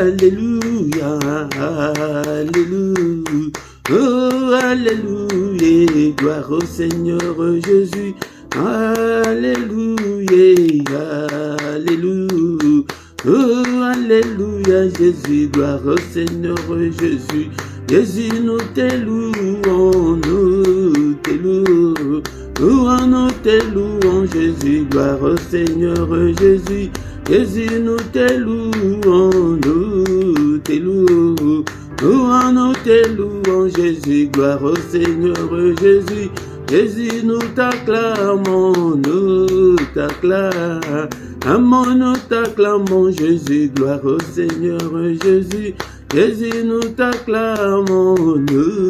Alléluia, Alléluia. Oh, Alléluia, gloire au Seigneur Jésus. Alléluia, Alléluia. Oh, Alléluia, Jésus, gloire au Seigneur Jésus. Jésus, nous te louons, nous te louons. Nous te louons, Jésus, gloire au Seigneur Jésus. Jésus, nous te louons, nous te louons. Nous te louons, Jésus, gloire au Seigneur Jésus. Jésus, nous t'acclamons, nous t'acclamons, nous t'acclamons, Jésus, gloire au Seigneur Jésus. Jésus, nous t'acclamons, nous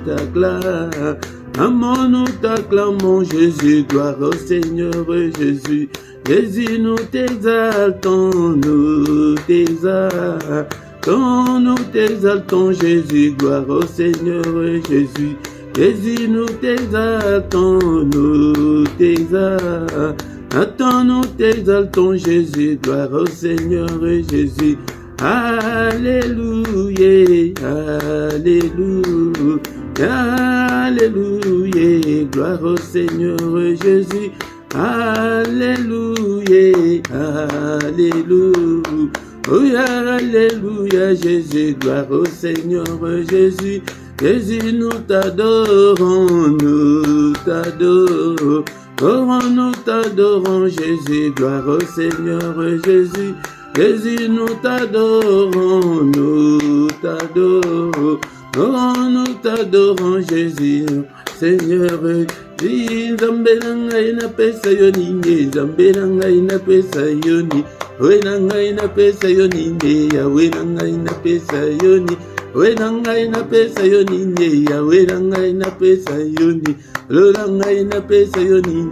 t'acclamons, nous t'acclamons, Jésus, gloire au Seigneur Jésus. Jésus, nous t'exaltons, nous t'exaltons, nous t'exaltons, Jésus, gloire au Seigneur Jésus. Jésus, nous t'exaltons, nous t'exaltons, nous t'exaltons, Jésus, gloire au Seigneur Jésus. Alléluia, Alléluia, Alléluia, gloire au Seigneur Jésus. Alléluia, Alléluia, oh, Alléluia, Jésus, gloire au Seigneur Jésus. Jésus, nous t'adorons, nous t'adorons, nous t'adorons, Jésus, gloire au Seigneur Jésus. Jésus, nous t'adorons, nous t'adorons, nous t'adorons, Jésus, Seigneur. Zambelanga ina pesa yoni, Zambelanga ina pesa yoni, Wenanga ina pesa yoni, Wenanga ina pesa yoni, Wenanga ina pesa yoni, Wenanga ina pesa yoni, Loranga ina pesa yoni,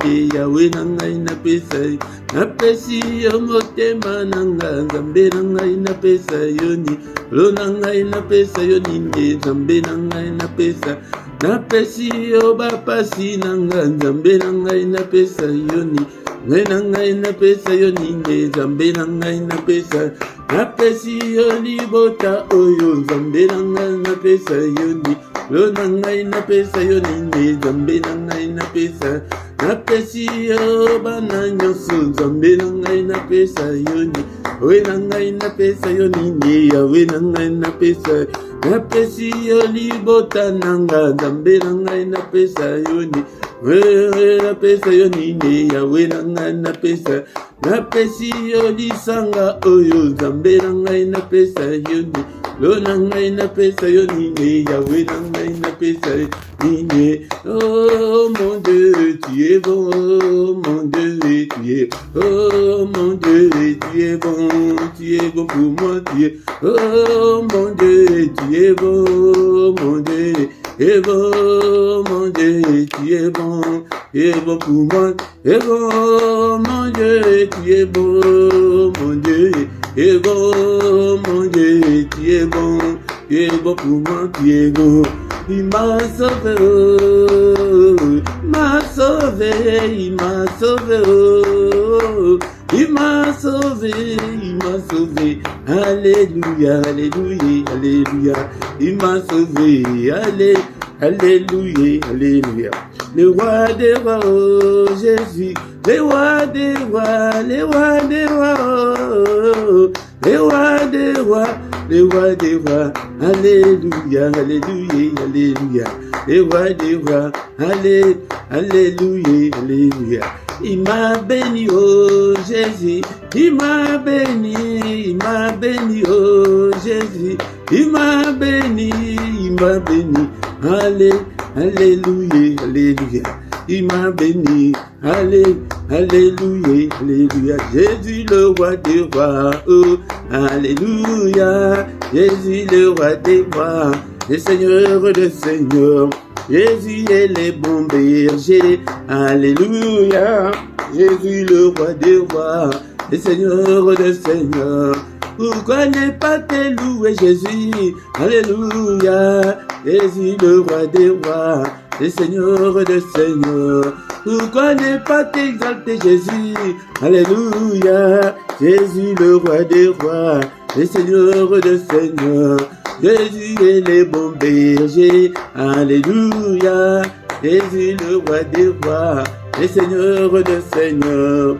Wenanga ina pesa yoni, Napesi yomotema nanga, Zambelanga ina pesa yoni, Loranga ina pesa yoni, Zambelanga ina pesa. Napesi yo bapasi nanga, Nzambe nanga inapesa yoni, nanga inapesa yoni, Nzambe nanga inapesa. Napesi yo libota oyo, Nzambe nanga inapesa yoni, lo nanga inapesa yoni, Nzambe nanga inapesa. Napesi yo bana nyonso, Nzambe nanga inapesa yoni, we nanga inapesa yoni, we nanga inapesa. Napesi yo libota nanga, Nzambe nanga inapesa yoni, we napesa yoni, we nanga inapesa. Napesi yo lisanga oyo, Nzambe nanga inapesa yoni, lo nanga inapesa yoni, we nanga inapesa yoni. Oh mon Dieu, tu es bon, oh mon Dieu, tu es, oh mon Dieu, tu es bon pour moi, tu es, oh mon Dieu, tu es bon, mon Dieu, tu es bon, mon Dieu, tu es bon pour moi, tu es bon, mon Dieu, tu es bon, mon Dieu, tu es bon, mon Dieu, tu es bon pour moi, tu es bon. Il m'a sauvé, oh, il m'a sauvé, il m'a sauvé, oh, il m'a sauvé, il m'a sauvé. Alléluia, alléluia, alléluia. Il m'a sauvé, alléluia, alléluia. Le roi des rois, oh, Jésus, le roi des rois, le roi des rois, oh, le roi des rois. Le roi des rois, alléluia, alléluia, alléluia. Le roi des rois, alléluia, alléluia. Il m'a béni, oh Jésus, il m'a béni, oh Jésus, il m'a béni, alléluia, alléluia. Il m'a béni, alléluia, alléluia. Jésus le roi des rois, oh, alléluia. Jésus le roi des rois, le Seigneur des seigneurs. Jésus est le bon berger, alléluia. Jésus le roi des rois, le Seigneur des seigneurs. Pourquoi ne pas te louer Jésus, alléluia. Jésus le roi des rois, le Seigneur des seigneurs. Pourquoi ne pas t'exalter Jésus, alléluia. Jésus le roi des rois, le Seigneur de Seigneurs. Jésus est le bon berger, alléluia. Jésus le roi des rois, le Seigneur de Seigneurs.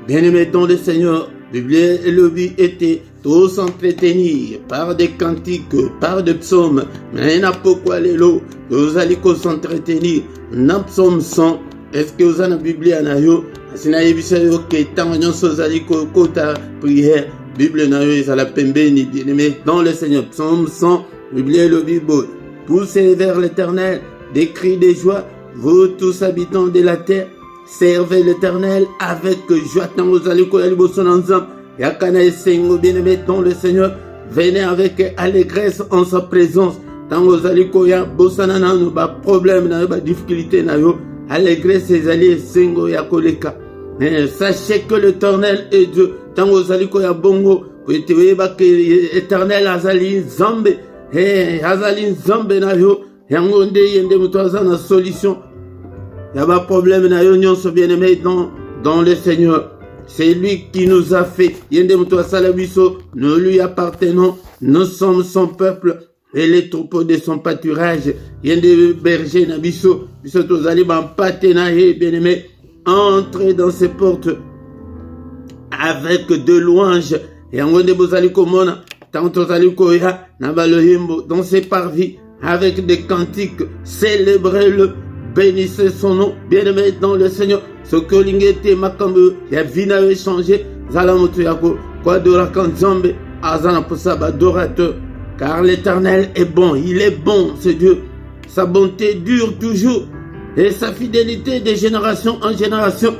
Bien-aimés dans le Seigneur, Bible et le but étaient tous entretenir par des cantiques, par des psaumes. Mais n'a pourquoi les lots, vous allez s'entretenir. N'a psaume 100. Est-ce que vous avez la Bible à nayo? Si na yebisa yo que tant on vous allez kota prière. Bible nayo is à la pembeni, bien-aimés dans le Seigneur. Psaume 100. Bible et le Bible. Poussez vers l'Éternel des cris de joie, vous tous habitants de la terre. Servez l'Éternel avec joie. Tant vous allez koya liboso ensemble. Yakana et Sengo, bien-aimés dans le Seigneur. Venez avec allégresse en sa présence. Tant vous allez koya bosana na no ba problème na ba difficulté na yo. Allégresse ses alliés Sengo yakoleka. Sachez que l'Éternel est Dieu. Tant vous allez koya bongo. Vous êtes l'Éternel azali zambe. Azali zambe na yo. Yangonde yende mutoza na solution. Il n'y a pas de problème, bien-aimé dans le Seigneur. C'est lui qui nous a fait. Nous lui appartenons. Nous sommes son peuple et les troupeaux de son pâturage. Yende berger nabiso. Bien-aimé, entrez dans ses portes avec de louanges. Et en dans ses parvis avec des cantiques. Célébrez-le. Bénissez son nom, bien-aimé dans le Seigneur. Ce que l'ingété makambu, ya vina échangé, zalamoto yako, quoi de la kanzambe, azana posaba adorateur. Car l'Éternel est bon, il est bon, c'est Dieu. Sa bonté dure toujours, et sa fidélité de génération en génération.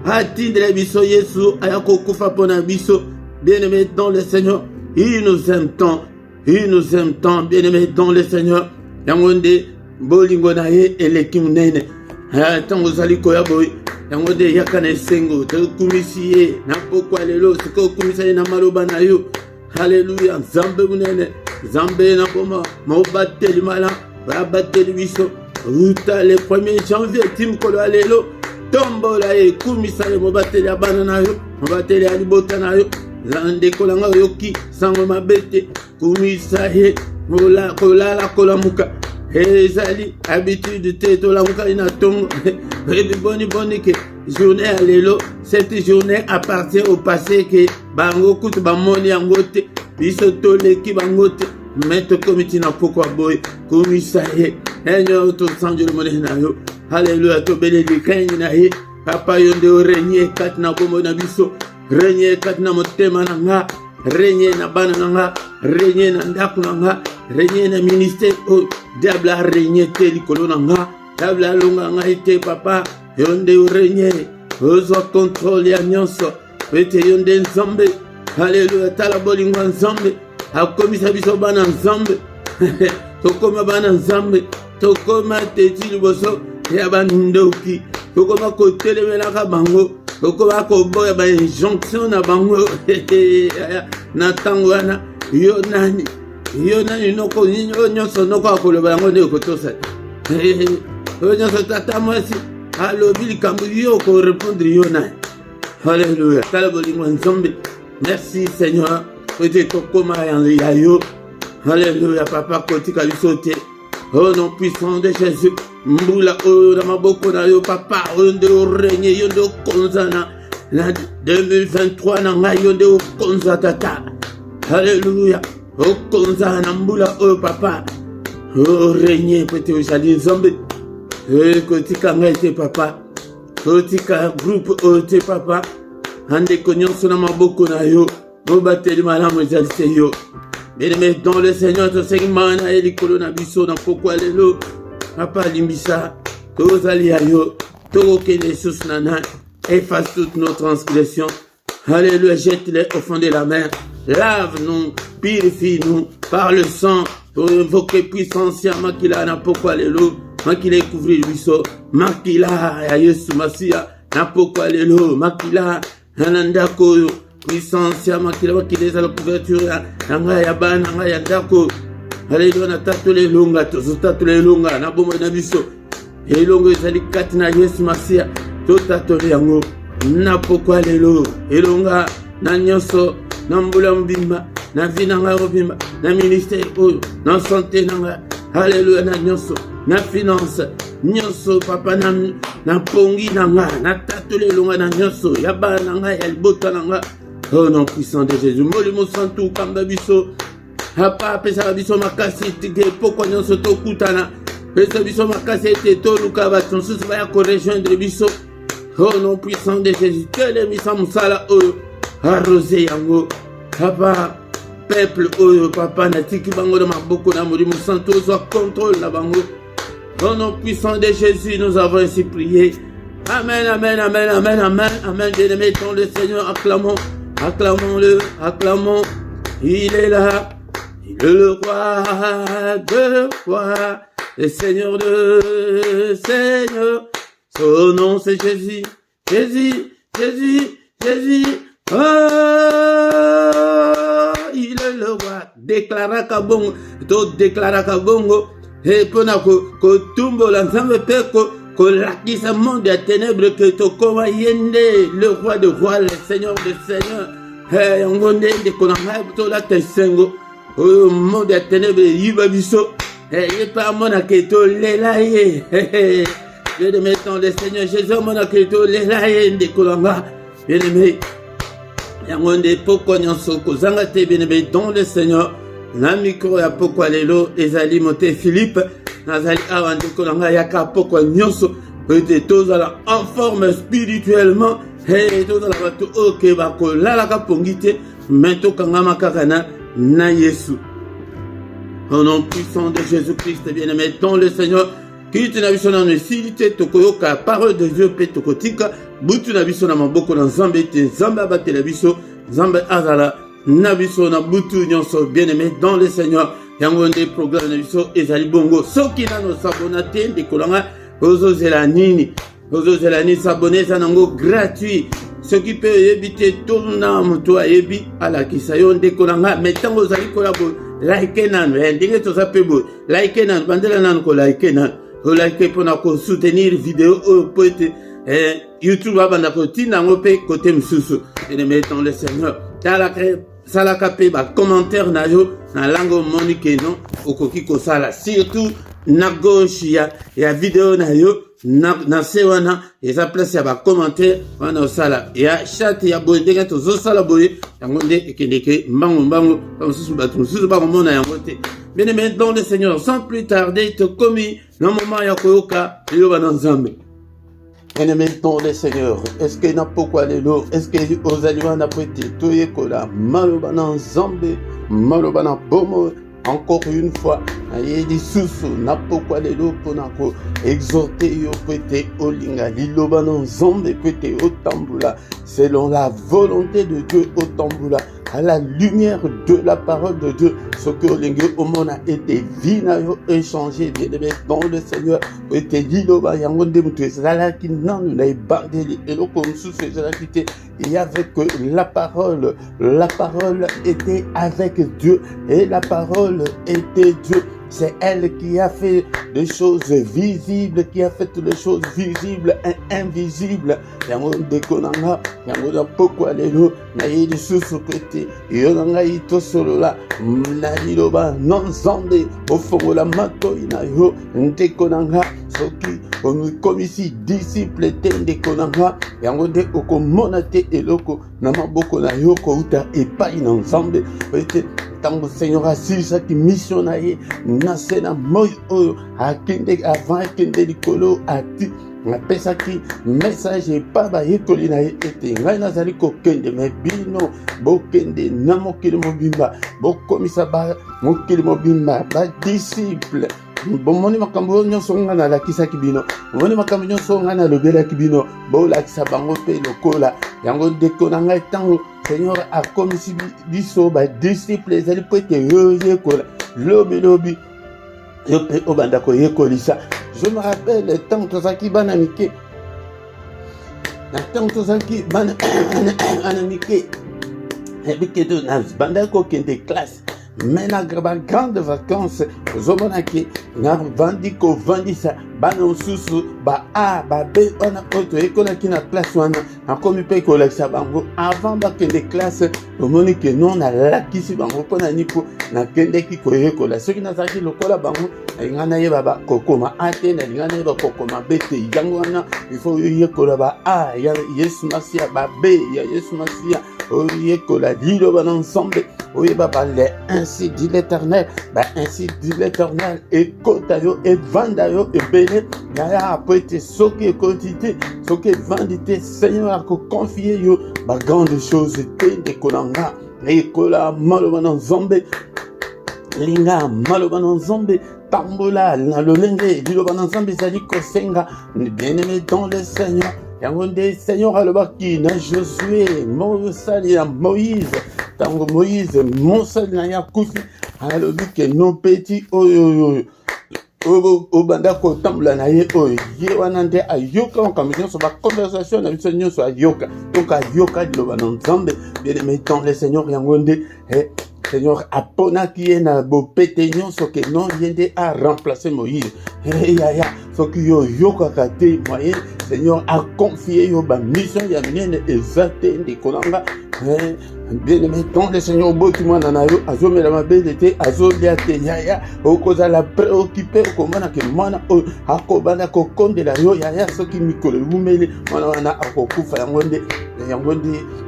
Atindre biso Yesu, ayako kufa pona biso, bien-aimé dans le Seigneur. Il nous aime tant, bien-aimé dans le Seigneur. Yangonde, bolingo na ye eleki munene ntango ozali koya boye yango nde yakana esengo tokumisi ye na pokwa lelo sikoyo okumisa ye na maloba na yo. Haleluya, nzambe munene, nzambe na koma mobateli mala babateli biso uta le 1er janvier timkolo ya lelo tombola ye kumisa ye mobateli ya bana na yo, mobateli ya libota na yo, ndeko na nga yoki sango mabete kumisa ye kolala kolamuka. Ezali habitude te to la muka ina tongo. Boni que journée à l'élo, cette journée appartient au passé que bango kutu ba moni angote biso to leki bangote metto komiti na pokwa boy komisaye enyo to sanjo le mone na yo. Hallelujah, to beleli kanyi na ye papa yonde o renye kat na komo na biso renye kat na motema na nga renye na bana na nga renye na ndaku na nga renye na ministère o diabla renye te likolo na nga diabla longa nga ite papa yonde o renye ozo contrôle ya nyonso pete yonde nzambe. Haleluya, tala bolingo nzambe akomisa biso bana nzambe tokoma bana nzambe tokoma teti liboso ya bandoki tokoma kotelemelaka bango tokoma koboya ba injonction na bango na tango wana yo nani noko nyonso noko akoloba yango nde kotosa yo nyonso tata mwasi alobi likambo yo korépondre yo nani. Haleluya, tala bolingo nzambe. Merci Seigneur, ete tokoma ya yo. Haleluya, papa kotika biso te. Au nom puissant de Jésus, mbula o na maboko na yo papa, onde o renye yonde o konzana na 2023 na ngai yonde o konza tata. Haleluya, o konza na mbula o papa, o renye pete o jali nzambe. Kotika ngai te papa, kotika groupe o te papa, ande konyonso na maboko na yo, mobateli malamu ezalise yo. Bien-aimé dans le Seigneur, to segment na elikolo na biso na pokwa lelo papa limbisa tozali ayo tokende sous nana, efface toutes nos transgressions. Alléluia, jette-les au fond de la mer, lave-nous, purifie-nous par le sang pour invoquer puissance ya makila na pokwa lelo makila couvrir biso makila ya Yesu Masia na pokwa lelo makila nanandako puissance ya makila wakileza la couverture ya nga ya bana nga ya ndako. Haleluya, na tatule lunga to tatule lunga na bomo na biso elongo ezali kati na Yesu Masia to tatule yango na pokwa lelo elonga na nyonso na mbula mbimba na vie na ngai mobimba na ministère oyo na santé na ngai haleluya na nyonso na finance nyonso papa na pongi na ngai na tatoli elonga na nyonso ya bana na ngai ya libota na ngai au nom puissant de Jésus molimo santu kamba biso apa apesaka biso makasi tike pokwa nyonso tokutana pesa biso makasi ete toluka bato mosusu baya korejoindre biso au nom puissant de Jésus telemisa mosala oyo arrose yango papa peuple oyo papa natiki bango na maboko na molimo santu ozwa contrôle na bango au nom puissant de Jésus nous avons ainsi prié. Amen, amen, amen, amen, amen, amen. Bien-aimés dans le Seigneur, acclamons, acclamons-le, acclamons. Il est là, il est le roi de rois, le Seigneur de Seigneur. Son nom c'est Jésus, Jésus, Jésus, Jésus. Oh, il est le roi. Déclara kabongo, to déclara kabongo. Et pona ko tumbo la nzambe peko. Kolakisa monde ya ténèbres que tokoma yende le roi de rois, le seigneur de seigneurs. Hey, ongonde de konanga to la tesengo. Oh monde ya ténèbres yiba biso. Hey, yepa mona keto lelaye. Hey, Dieu de mettre le Seigneur Jésus mona keto lelaye de konanga. Bien aimé. Yangonde poko nyonso kozanga te bien aimé dans le Seigneur. Na micro ya poko lelo ezali moté Philippe. Nazali awande kolanga yaka poko nyonso ete tozala en forme spirituellement et tozala bato oke bakolala ka pongite mento kangama kakana na Yesu. Au nom puissant de Jésus-Christ bien-aimé dans le Seigneur qui te na biso na mesilite tokoyoka parole de Dieu pe tokotika butu na biso na maboko na Nzambe te Nzambe abatela biso Nzambe azala na biso na butu nyonso bien-aimé dans le Seigneur. Yango nde programme na biso ezali bongo soki nano sabona te ndekolanga ozozela nini sabone eza nango gratuit soki mpe oyebi te tona moto ayebi alakisa yo ndekolanga me ntango ozali koya bo like nano ndenge toza mpe boye like nano bandela nano kolike nano olike mpona kosoutenir video oyo mpo ete YouTube abanda kotinda yango mpe kote mosusu ene dans le Seigneur salaka pe ba commentaire na yo na langue monique non okoki ko sala surtout na gauche ya video na yo na se wana eza place ya ba commentaire wana sala ya chat ya boye ndenge tozo sala boye yango nde ekendeke mbango mosusu bato mosusu bakomona yango te bien aimé dans le Seigneur sans plus tarder tokomi na moment ya koyoka liloba na Nzambe. Bien-aimé dans le Seigneur, est-ce que n'a pourquoi les lots, est-ce que aux aliments n'a pas été toyé que la malobana Nzambe, malobana bomo, encore une fois, aïe di sous n'a pourquoi les lots pour n'a exhorter yo pété au linga, l'ilobana Nzambe pété au tamboula, selon la volonté de Dieu au tamboula. À la lumière de la parole de Dieu, ce que l'ingé au monde a été vinayo échangé, bien aimé dans le Seigneur, était dit l'oba yangonde mouté, c'est là qui n'en n'a bandé, et l'eau comme sous ces activités, il y avait que la parole était avec Dieu, et la parole était Dieu. C'est elle qui a fait des choses visibles, qui a fait les choses visibles et invisibles. Yango dekonanga, yango da pokwa lelo, na yedi susu kwete, yonanga ito solo la, na liloba non zande, ofongo la mato ina yo, dekonanga, soki, komisi disciple te dekonanga, yango de okomona te eloko, na maboko na yo ko uta epai na Nzambe, kwete, tango Seigneur asisa ki missionnaire nase na moyo oyo akende avant akende likolo ati napesa ki message epa bayekoli na ye ete ngai nazali kokende me bino bokende na mokili mobimba bokomisa ba mokili mobimba badisciple bomoni makambo nyonso nga nalakisaki bino bomoni makambo nyonso nga nalobelaki bino bolakisa bango mpe lokola yango ndeko na ngai ntango Seigneur a komisi biso ba disciple ezali po ete yo yekola lobi yo mpe obanda koyekolisa. Je me rappelle ntango tozalaki bana mike ntango tozalaki bana mike ebikedo na bandaki kokende classe mais na grande vacances ozomona ke na vandi ko vandisa bana mosusu ba A ba B wana oto ekolaki na classe wana akomi mpe kolakisa bango avant bakende classe omoni ke non nalakisi bango mpo na niko nakendeki koyekola soki nazalaki lokola bango nalinga nayeba bakokoma A te nalinga nayeba kokoma B te yango wana ifo yoyekola ba A ya Yesu Masiya ba B ya Yesu Masiya oyekola liloba na nzambe oyeba bale ainsi dit l'Éternel ainsi dit l'Éternel ekota yo evanda yo ebele yaya apo ete soki ekoti te soki evandi te Seigneur akoconfie yo bagrande chose te ndeko na nga ekola maloba na nzambe linga maloba na nzambe tambola na lolenge liloba na nzambe ezali kosenga bien-aimé dans le Seigneur yango nde Seigneur alobaki na Josué mosali ya Moïse tango Moïse mosali na ya kufi alobi ke non petit oyo obanda kotambola na ye oyo ye wana nde ayoka makambo nyonso baconversation na biso nyonso ayoka donc ayoka liloba na nzambe bien-aimé dans le Seigneur yango nde Seigneur aponaki ye na bopete nyonso ke non ye nde a remplacer Moïse yaya soki yo yokaka te moyen Seigneur a confié yo ba mission ya minene eza te ndeko na nga bien-aimé dans le Seigneur boti mwana na yo azomela mabele te azolia te yaya okozala préoccupé okomona ke mwana oyo akobanda kokondela yo yaya soki mikolo lumeli mwana wana akokufa yango nde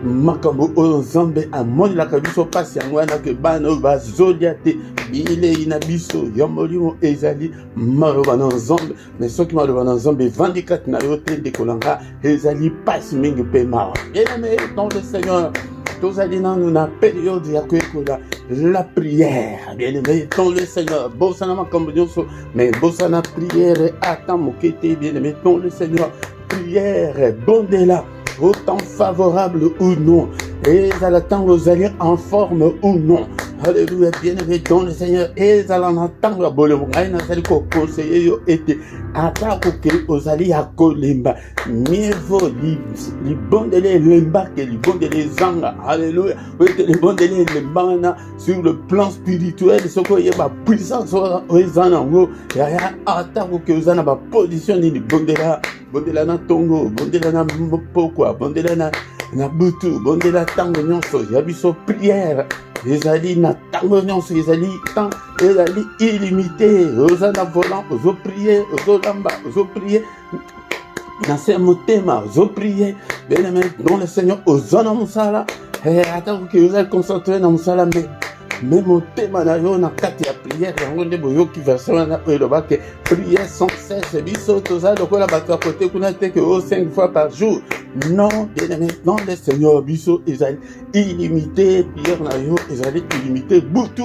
makambo oyo nzambe amonelaka biso pasi yango wana ke bana oyo bazolia te bilei na biso ya molimo ezali maloba na nzambe mais soki maloba na nzambe evandi kati na yo te ndeko na nga ezali pasi mingi mpe mawa bien-aimé dans le Seigneur tozali nanu na période ya koyekola la prière bien-aimé dans le Seigneur bosana makambo nyonso mais bosana prière ata moke te bien-aimé dans le Seigneur prière bondela autant favorable ou non et à la temps vous allez en forme ou non alléluia bien-aimé dans le Seigneur et à la temps la bolemo ngai nazali ko conseiller yo ete ata ko ke ozali akolemba mieux vaut li bondele lemba que li bondele zanga alléluia ete li bondele lemba sur le plan spirituel soko yeba puissance ozana ngo ya ata ko ke ozana ba position ni bondela na tongo bondela na pokwa bondela na butu bondela tango nyonso ya biso prière ezali na tango nyonso ezali temps ezali illimité ozana volant ozoprier ozolamba ozoprier na se motema ozoprier bien-aimé dans le Seigneur ozana mosala atako ke ozali concentré na mosala mais motema na yo na kati ya prière yango nde boyoki verset wana oyo elobaki prière sans cesse biso tozali lokola bato ya kote kuna te ke 5 fois par jour non bien-aimé dans le Seigneur biso ezali illimité prière na yo ezali illimité butu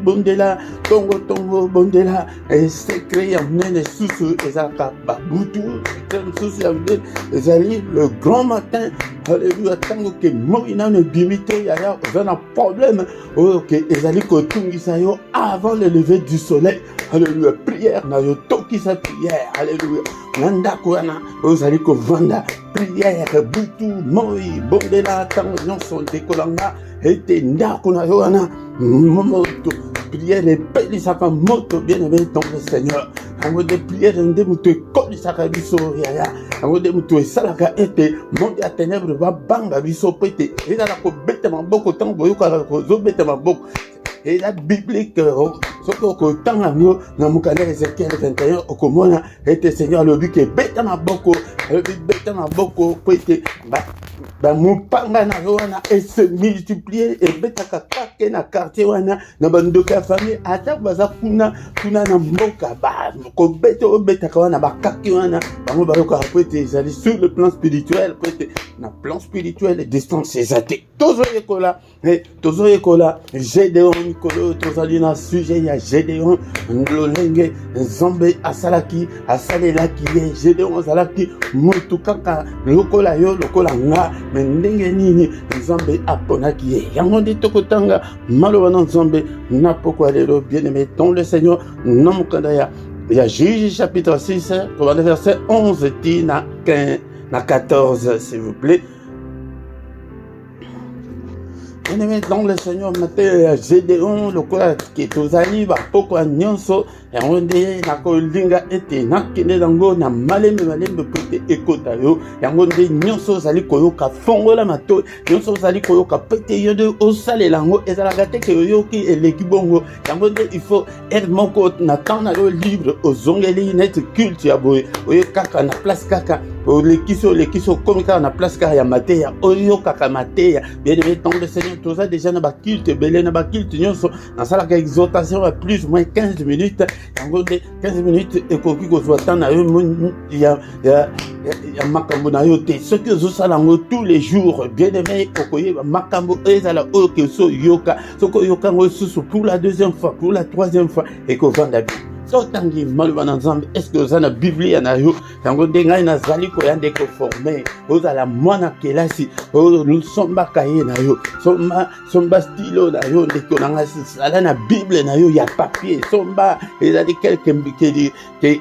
bondela tongo bondela secret ya munene susu ezalaka babutu secret mosusu ya munene ezali le grand matin alléluia tango ke moi nano ebimi te yaya oza na problème oyo ke ezali kotungisa yo avant le lever du soleil alléluia prière na yo tokisa prière alléluia na ndako wana ozali kovanda prière butu moi bondela tango nyonso ndekolanga ete ndako na yo wana moto prière epelisaka moto bien-aimé dans le Seigneur yango nde prière nde moto ekolisaka biso yaya yango nde moto esalaka ete monde ya ténèbre babanga biso mpo ete ezala kobeta maboko ntango boyokaka kozobeta maboko eza biblique soki okotanga yango na mokanda Ezekiel 21 okomona ete Seigneur alobi ke beta maboko alobi beta maboko mpo ete bamopanga na yo wana ese multiplier ebetaka kake na quartier wana na bandoka ya famille ata baza kuna na mboka kobeta obetaka wana bakaki wana bango bayokaka po ete ezali sur le plan spirituel po ete na plan spirituel distance eza te tozoyekola Gédéon mikolo tozali na sujet ya Gédéon lolenge nzambe asalelaki ye Gédéon azalaki motu kaka lokola yo lokola nga me ndenge nini nzambe aponaki ye yango nde tokotanga maloba na nzambe na pokwa lelo bien-aimé dans le Seigneur na mokanda ya Juge chapitre 6 verset 11 ti na 14 s'il vous plaît. Bien-aimé dans le Seigneur, matin, Gédéon, le quoi qui est aux alliés, pourquoi nyonso, et on dit, na kolinga ete, na kene dango, na malembe pete ekota yo, et on dit, nyonso zali koyoka, fongo la mato, nyonso zali koyoka, pete yode, osale lango, et la gâte que yoki et l'équibongo, et on dit, il faut être mon côté, na tan na yo libre, aux ongeli net culte, ya boy, oye kaka, na place kaka, les kiso, comme ça, na place kaka, ya matéya, oyo kaka matéya, bien-aimé dans le Seigneur, tout ça déjà na bakilte belé na bakilte nyonso na sala ka exhortation à plus ou moins 15 minutes yango de 15 minutes ekoki kozwa temps na yo ya makambo na yo te soki ozosala yango tous les jours bien-aimé okoyeba makambo ezala oyo ke so yoka soko yoka yango susu pour la deuxième fois pour la troisième fois ekovanda bien sotangi maloba na nzambe est-ce que oza na biblia na yo yango nde ngai nazali koya nde koforme ozala mwana kelasi sombaka ye na yo somba stilo na yo ndeko na nga sala na bible na yo ya papier somba ezali quelques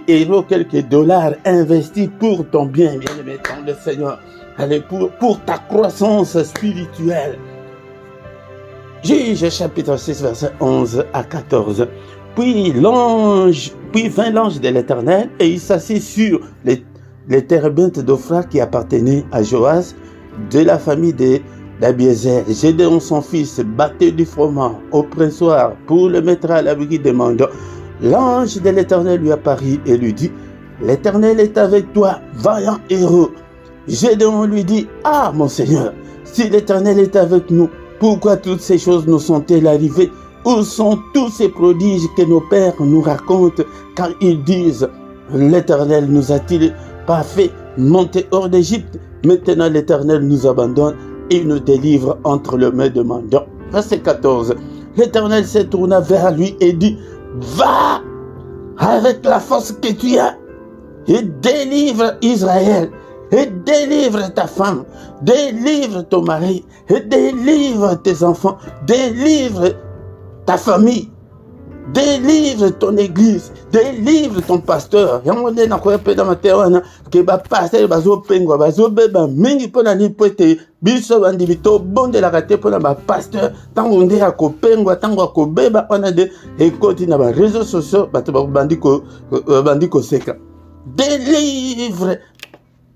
euros quelques dollars investis pour ton bien bien-aimé dans le Seigneur. Allez, pour ta croissance spirituelle. Juge chapitre 6 verset 11 à 14. Puis vint l'ange de l'Éternel et il s'assit sur les térébintes d'Ophra qui appartenaient à Joas de la famille d'Abiézer. Gédéon son fils battait du froment au pressoir pour le mettre à l'abri des mandats. L'ange de l'Éternel lui apparut et lui dit: l'Éternel est avec toi, vaillant héros. Gédéon lui dit: ah mon Seigneur, si l'Éternel est avec nous, pourquoi toutes ces choses nous sont-elles arrivées? Où sont tous ces prodiges que nos pères nous racontent quand ils disent: l'Éternel nous a-t-il pas fait monter hors d'Égypte? Maintenant l'Éternel nous abandonne et nous délivre entre les mains de Mandon. Verset 14. L'Éternel se tourna vers lui et dit: va avec la force que tu as et délivre Israël. Et délivre ta femme, délivre ton mari, et délivre tes enfants, délivre ta famille, délivre ton église, délivre ton pasteur. Yangonde na koya pe da matewana ke ba pasteur bazo pengwa bazo beba mingi pona ni pote biso bandibito bonde la kate pona ba pasteur tango nde akopengwa tango akobeba ona de ekoti na ba réseaux sociaux bato ba bandiko seka. Délivre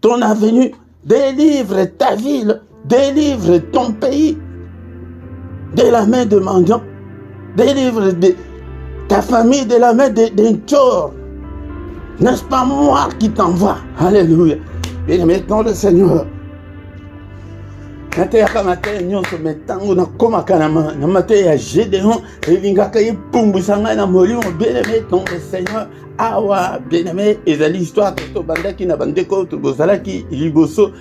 ton avenue, délivre ta ville, délivre ton pays de la main de mendiants, délivre ta famille de la main d'un tort. N'est-ce pas moi qui t'envoie? Alléluia. Bien maintenant le Seigneur. Nateyaka matin nyonso metango na koma kanama na matin ya Gédéon elingaka ye pumbusanga na molimo bien-aimé ton Seigneur. Awa bien-aimé ezali histoire to bandaki na bandeko to bozalaki liboso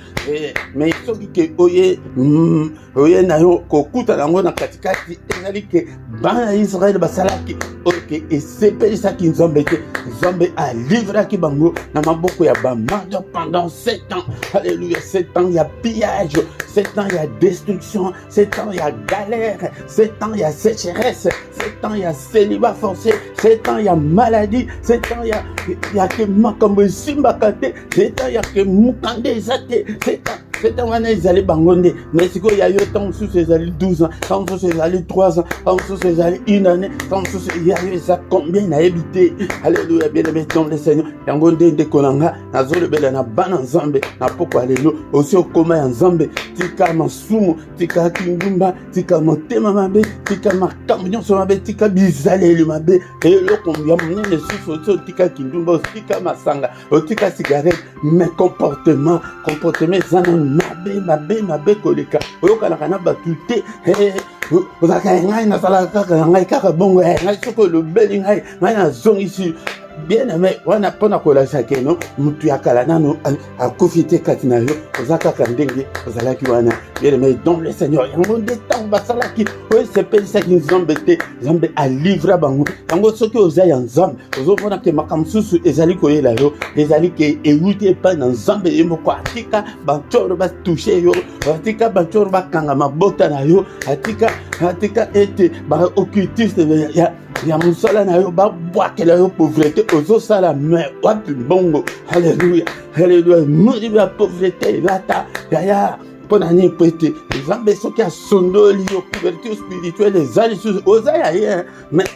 mais soki ke oye na yo kokuta nango na katikati ezali ke bana Israël basalaki oke esepelisaki nzambe te nzambe alivraki bango na maboko ya bamanda pendant 7 ans. Alléluia. 7 ans il y a pillage, 7 ans il y a destruction, 7 ans il y a galère, 7 ans il y a sécheresse, 7 ans il y a célibat forcé, 7 ans il y a maladie, 7 ans il y a que makambo simbakate, 7 ans il y a que mukande zate, 7 ans wana ezali bangonde mais siko il y a eu tant sous ces 12 ans, tant sous ces 3 ans, tant sous ces 1 année, tant sous il y a eu ça combien na habité. Alléluia. Bien-aimé dans le Seigneur yangonde de konanga nazole bela na bana nzambe na poko alelo aussi okoma ya nzambe tika masumu tika kindumba tika motema mabe tika makambo nyonso mabe tika bizaleli mabe eloko ya monene susu tika kindumba tika masanga tika cigarette mais comportement zana mabe koleka oyokalaka na batu te ozalaka ngai nazalaka kaka ngai kaka bongo ngai soko lobeli ngai nazongisi bien-aimé wana pona kolasa keno mutu ya kala nano akufi te kati na yo oza kaka ndenge ozalaki wana bien-aimé dans le Seigneur yango nde ntango basalaki oyo esepelisaki nzambe te nzambe alivra bango yango soki oza ya nzambe ozomona ke makambo mosusu ezali koyela yo ezali ke ewuti epai na nzambe ye moko atika bantoro batushe yo atika bantoro bakanga mabota na yo atika ete baoccultiste ya mosala na yo babwakela yo pauvreté ozosala me wapi bongo. Alléluia. Alléluia. Modi la pauvreté lata yaya nani pete nzambe soki asondoli yo couverture spirituelle ezali susu oza ya ye mais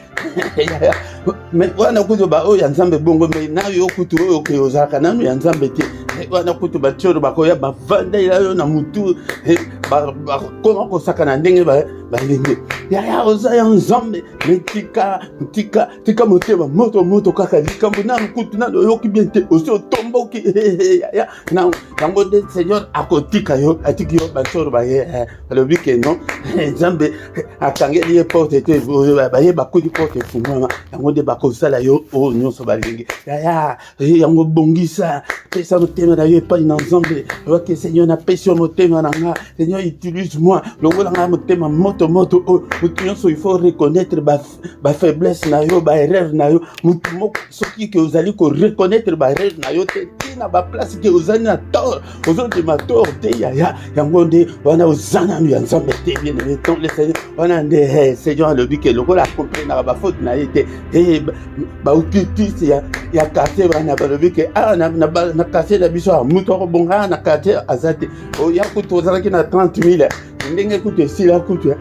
wana kutu ba oyo ya nzambe bongo mais nayo kutu oyo ke ozalaka nanu ya nzambe te wana kutu batiolo bakoya bavandela yo na mutu bakoma kosaka na ndenge balenge yaya oza ya nzambe mais tika motema moto kaka likambo nanu kutu nano oyoki bien te osi otomboki yaya nango nde seigneur akotika yo atiki yo batiolo baye alobi ke non nzambe akangeli ye porte te baye bakuti porte efungwama yango nde bakosala yo oyo nyonso balenge yaya yango bongisa pesa motema na yo epai na nzambe oyoki seigneur napesi yo motema na nga seigneur utilise moi longola nga motema moto oyo motu nyonso il faut reconnaître bafaiblesse na yo baerreur na yo motu moko soki ke ozali koreconnaître baerreur na yo te tina baplace ke ozali na tort ozondima tort te yaya yango nde wana oza nanu ya nzambe te bien aimé donc le seigneur wana nde seigneur alobi ke lokola akomprenaka bafaute na ye te baokitisi ya quartier wana balobi ke na quartier na biso ya mutu akobonga na quartier aza te oya kutu ozalaki na 30 000 ndenge kutu esila kutu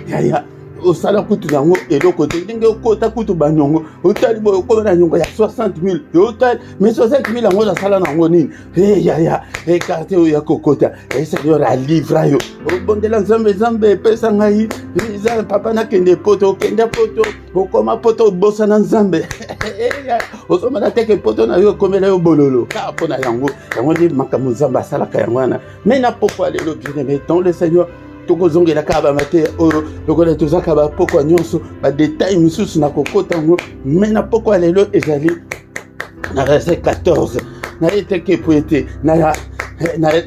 yaya osala kutu yango eloko te ndenge okota kutu baniongo otali boye okoma na nyongo ya 60 000 otali mais 60 000 yango osala nango nini yaya quartier oyo ya kokota seigneur alivra yo obondela nzambe epesa ngai eza papa nakende poto okende poto okoma poto obosana nzambe ozomana teke poto na yo ekomela yo bololo kaka mpo na yango nde makambo nzambe asalaka yango wana mais na pokwa lelo bien aimé dans le seigneur tokozongelaka bamate oyo lokola tozaka bapokwa nyonso badetail misusu na kokota yango mais na pokwa lelo ezali na verset 14 naye teke po ete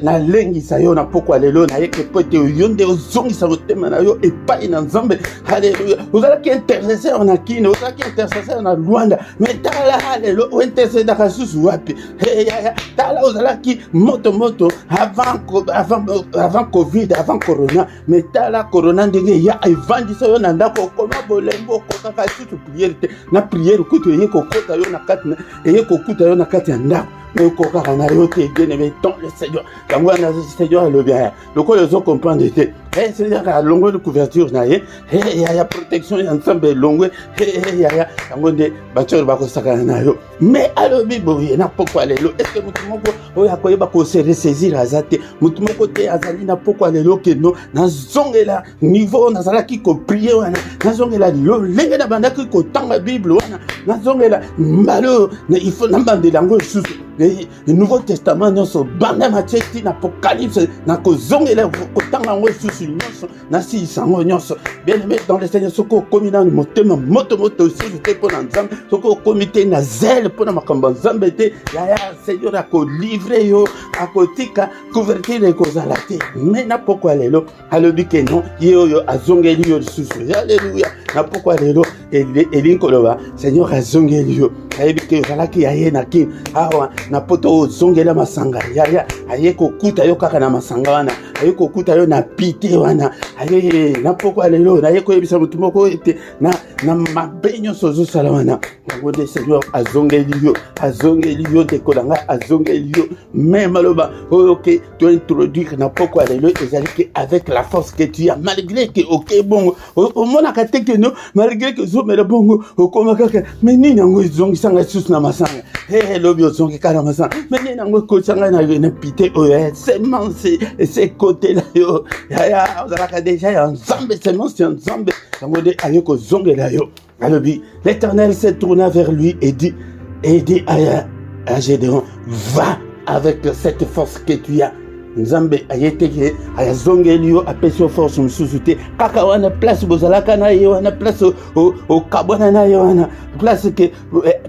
nalengisa yo na pokwa lelo nayeke po ete yo nde ozongisa motema na yo epai na nzambe halleluya ozalaki intercesseur na kine ozalaki intercesseur na lwanda mais tala lelo ointercedaka susu wapi tala ozalaki moto avant covid avant corona mais tala corona ndenge ya evandisa yo na ndako okoma bolembo okokaka susu priere te na priere kutu eye kokota yo na kati ya ndako mais okokaka na yo te bien aimé tant le Seigneur yango wana Seigneur alobi aya lokola ozo comprendre te Seigneur alongwe de couverture na ye ya protection ya nzambe elongwe yaya yango nde bato bakosakana na yo mais alobi boye na pokwa lelo est-ce que mutu moko oyo akoyeba kose ressaisir aza te mutu moko te azali na pokwa lelo keno nazongela niveau nazalaki koprie wana nazongela lolenge na bandaki kotanga bible wana nazongela mbalo il faut nambandela yango lisusu le Nouveau Testament nyonso banda Matthieu tina Apocalypse na kozongela kotanga yango lisusu nyonso na sisango nyonso bien aimé dans le Seigneur soko komi na motema moto aussi te pona nzambe soko komi te na zèle pona makambo nzambe te yaya Seigneur akolivre yo akotika couverture ekozala te mais na pokwa lelo alobi ke non ye oyo azongeli yo lisusu alléluia na pokwa lelo elinkoloba Seigneur azongeli yo ayebi ke ozalaki yaye na kini awa na poto ozongela masanga yaya aye kokuta yo kaka na masanga wana aye kokuta yo na pite wana aye na pokwa lelo aye koyebisa mutu moko ete na mabe nyonso ozosala wana yango nde Seigneur azongeli yo ndekolanga azongeli yo mais maloba oyo ke to introduire na pokwa lelo ezali ke avec la force que tu as malgré que ok bongo omonaka te ke no malgré que ozomela bongo okoma kaka mais nini yango ezongisanga susu na masanga lobi ozongi kaka na masanga mais nini yango ekotanga na pite oyo semence ese kote la yo yaya ozalaka deja ya nzambe semence ya nzambe yango nde aye kozongela yo alobi l'Éternel se tourna vers lui et dit à Gédéon va avec cette force que tu as nzambe ayeteke ayazongeli yo apesi yo force mususu te kaka wana place bozalaka na ye wana place o kabwana na ye wana place ke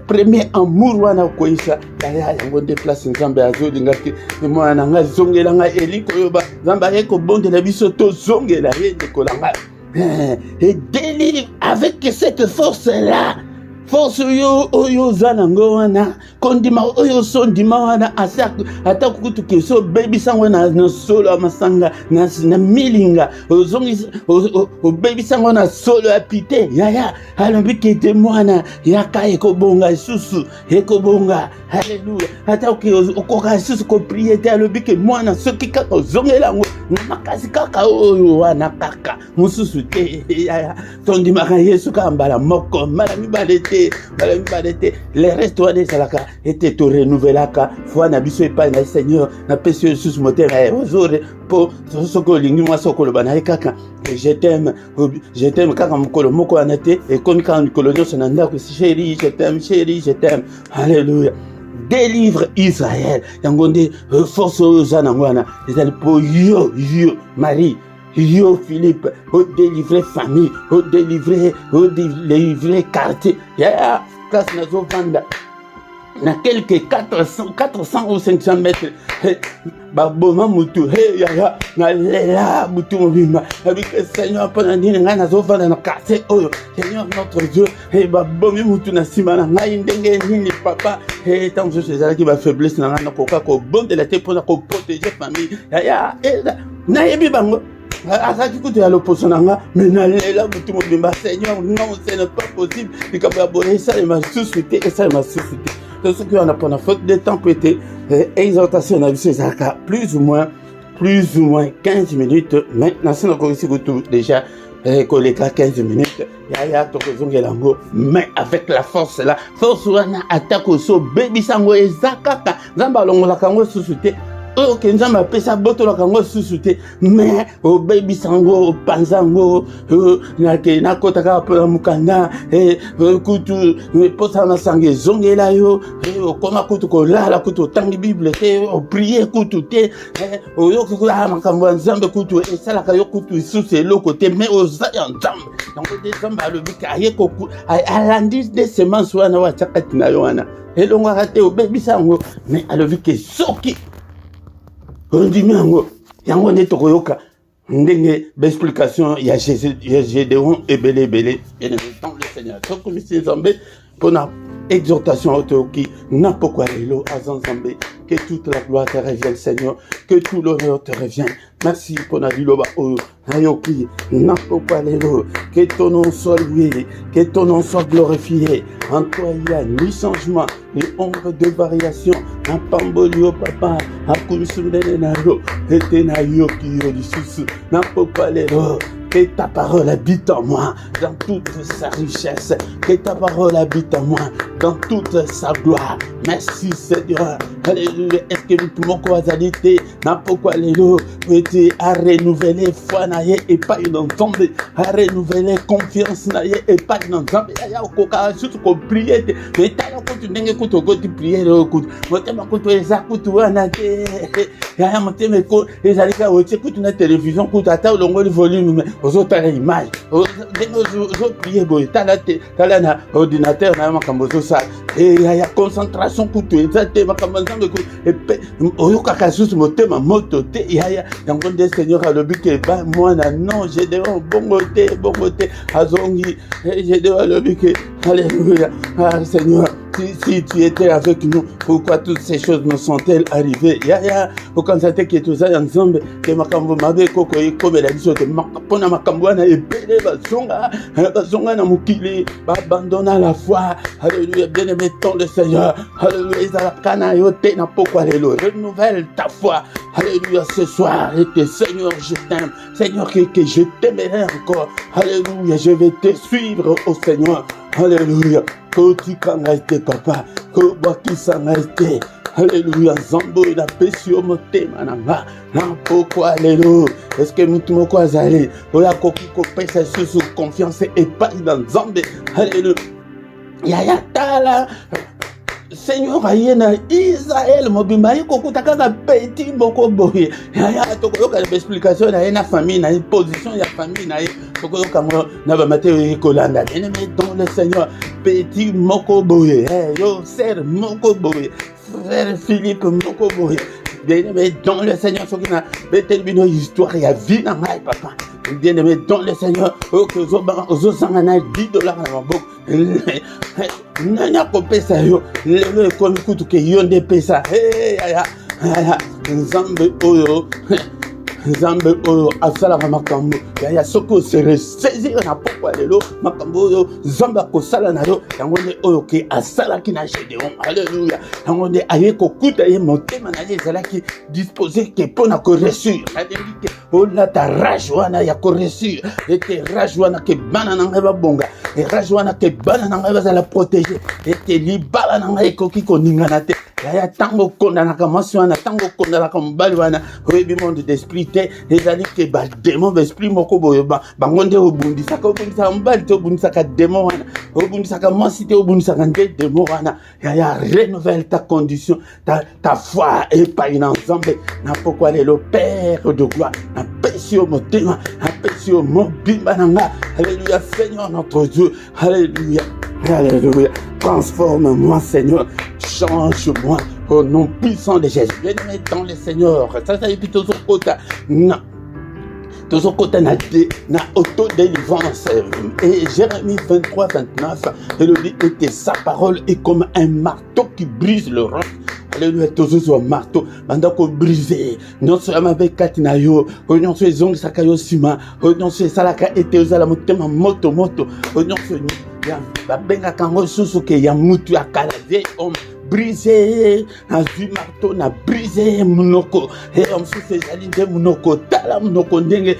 premier amour wana koisa yaya yango nde place nzambe azolingaki mwana nga zongela nga eliko yo ba nzambe ayeko bondela biso to zongela ye ndekolanga et délivre avec cette force là force yo oyo zanango wana kondima oyo sondima wana ata kutu keso baby sango na solo amasanga na milinga ozongi o baby sango na solo apite yaya alobi kete mwana yaka ekobonga susu ekobonga haleluya ata okoka susu ko priete alobi ke mwana soki kaka ozongela ngo makasi kaka oyo wana kaka mususu te yaya tondima Yesu kambala moko mala mibale te les restes wana ezalaka ete to renouvelaka foi na biso epai na Seigneur na pesi lisusu motema ozore po soki olingi mwasi okoloba na ye kaka je t'aime kaka mokolo moko wana te ekomi kaka mikolo nyonso na ndako chéri je t'aime alléluia. Délivre Israël yango nde force oyo oza nango wana ezali po yo Marie yo Philippe, au délivrer famille, au délivrer quartier. Ya place nazo vanda. Na quelques 400 ou 500 mètres. Baboma mutu ya na lela mutu mobima. Avec le Seigneur pendant dîner nazo vanda na quartier oyo. Seigneur notre Dieu, babomi mutu na sima na ngai ndenge nini papa. Tant que c'est ça qui va faiblesse na na koka ko bon de la tête pour protéger famille. Ya na yebi bango. Azaki kutu ya l'opposition nanga mais na lela mutu mobimba Seigneur non ce n'est pas possible et ça m'a suscité tout ce qu'on a pendant faute de temps pour être exhortation na biso ezaka plus ou moins 15 minutes maintenant c'est encore ici tout déjà koleka 15 minutes ya tokozongela ngo mais avec la force wana attaque so baby sango ezakaka nzamba longolaka ngo suscité oyo kenza pesa boto kango susute mais o baby sango panzango na kota ka pona mukanda kutu posa na sange zongela yo koma kutu ko lala kutu tangi bible te o prier kutu te o yo kutu makambo nzambe kutu esala ka yo kutu suse loko te mais o za nzambe donc des zamba le bikaye ko alandi de semences wana wa chakati na yo wana elonga kate o baby sango mais alobi ke soki ondimi yango nde tokoyoka ndenge d'explication ya Gédéon ebele bien dans le Seigneur tokomisi nzambe mpona exhortation otoyoki na pokwa lelo aza nzambe que toute la gloire te revienne Seigneur que tout l'honneur te revienne merci pour la liloba oyo nayoki na pokwa lelo que ton nom soit loué que ton nom soit glorifié en toi il y a ni changement ni ombre de variation un pambolio papa akumsundene na yo ete na yoki yo lisusu na pokwa lelo que ta parole habite en moi dans toute sa richesse, que ta parole habite en moi dans toute sa gloire. Merci Seigneur. Alléluia. Est-ce que nous pouvons qualité n'a pourquoi les lots à renouveler foi naie et pas une ensemble, à renouveler confiance naie et pas une ensemble. Il y a aucun chose qu'on prie. Mais t'as la côte d'une écoute au côté prier le coup. Moi t'as ma côte les accoutes ou un athée. Il y a un thème les alika au écoute une télévision coûte à le long du volume aux autres l'image. Aux autres prier boy. T'as la ordinateur na makambozo ça. Et il y a concentration coûte exacte makambozo et au kakasus motema moto te il y a un Seigneur à le but que bah moi non j'ai des bon côté azongi j'ai des le but que alléluia Seigneur si tu étais avec nous, pourquoi toutes ces choses nous sont-elles arrivées? Ya, au constater que tout ça ensemble, que makambo mabe koko comme la vision de makapona makambo na ebele bazonga na mukili, abandonna la foi. Alléluia, bien-aimé ton le Seigneur. Alléluia, izalakana yote na pokwa lelo. Renouvelle ta foi. Alléluia, ce soir, et que Seigneur, je t'aime. Seigneur, que je t'aimerai encore. Alléluia, je vais te suivre au Seigneur. Alléluia. Koti kangaite papa. Kobaki sangaite. Alléluia. Zambo ina pesio motema nanga. Pourquoi alléluia. Est-ce que nous pouvons quoi aller? Oya koki ko pesa sous confiance et pas dans Zambe. Alléluia. Yaya tala. Seigneur ayena Israël mobimba yiko kaka petit boko boye ya tokoyoka explication na na famille na position ya famille na tokoyoka na ba maté kolanda bien mais dans le Seigneur petit moko boye yo ser moko boye frère Philippe moko boye bien mais dans le Seigneur sokina betel bino histoire ya vie na ngai papa bien-aimé dans le Seigneur, que $10 dans ma bouche, nanya kopesa yo, lelo ekomi kutu ke yo nde pesa, Nzambe oyo, Nzambe oyo asalaka makambo ya soko se ressaisir na pokwa lelo makambo oyo Nzambe akosala na yo yango nde oyo ke asalaki na Gédéon. Alléluia. Yango nde aye kokuta ye motema na ye ezalaki disposé ke mpona koresur alingi ke olata rage wana ya koresur ete rage wana ke bana na ngai babonga e rage wana ke bana na ngai bazala protégé ete libala na ngai ekoki koningana te yaya tango kondanaka mwasi wana tango kondanaka mobali wana oyebi monde d'esprit te ezali ke badémon d'esprit moko boyo bango nde obundisaka mobali te obundisaka démon wana obundisaka mwasi te obundisaka nde démon wana yaya renouvelle ta condition ta foi epai na Nzambe na pokwa lelo Père de gloire napesi yo motema napesi yo mobimba na nga. Alléluia Seigneur notre Dieu. Alléluia. Alléluia. Transforme-moi Seigneur. Change-moi au nom puissant de Jésus. Bien-aimé dans le Seigneur. Ça est plutôt son côté. Non. Tout son côté na auto-délivrance. Et Jérémie 23, 29, il dit que sa parole est comme un marteau qui brise le roc. Alléluia, toujours un marteau, mandako brisé. Non seulement avec Katinayo, non seulement zong sakayo sima, non seulement salaka ete uzala motema moto, non seulement babenga kango susu ke ya mutu ya kalaze homme. Brisé, na vu marteau, na brisé monoko. Et on se fait aligner monoko, tala monoko ndenge.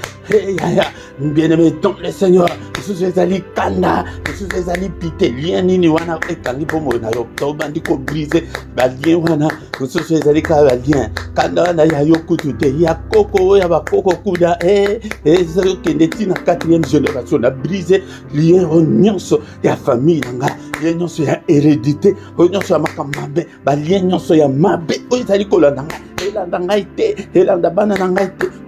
Bien-aimé dans le Seigneur, je suis allé kanda, je suis allé pité, lien nini wana ekangi pomo na yo, bandi ko brisé, ba lien wana, je suis allé ka ba lien, kanda wana ya yokutu te, ya koko ya ba koko kuda, c'est que neti na 4e génération na brisé lien nyonso ya famille nanga, lien nyonso ya hérédité, nyonso ya makambe, ba lien nyonso ya mabe, o ezali kolanda nga.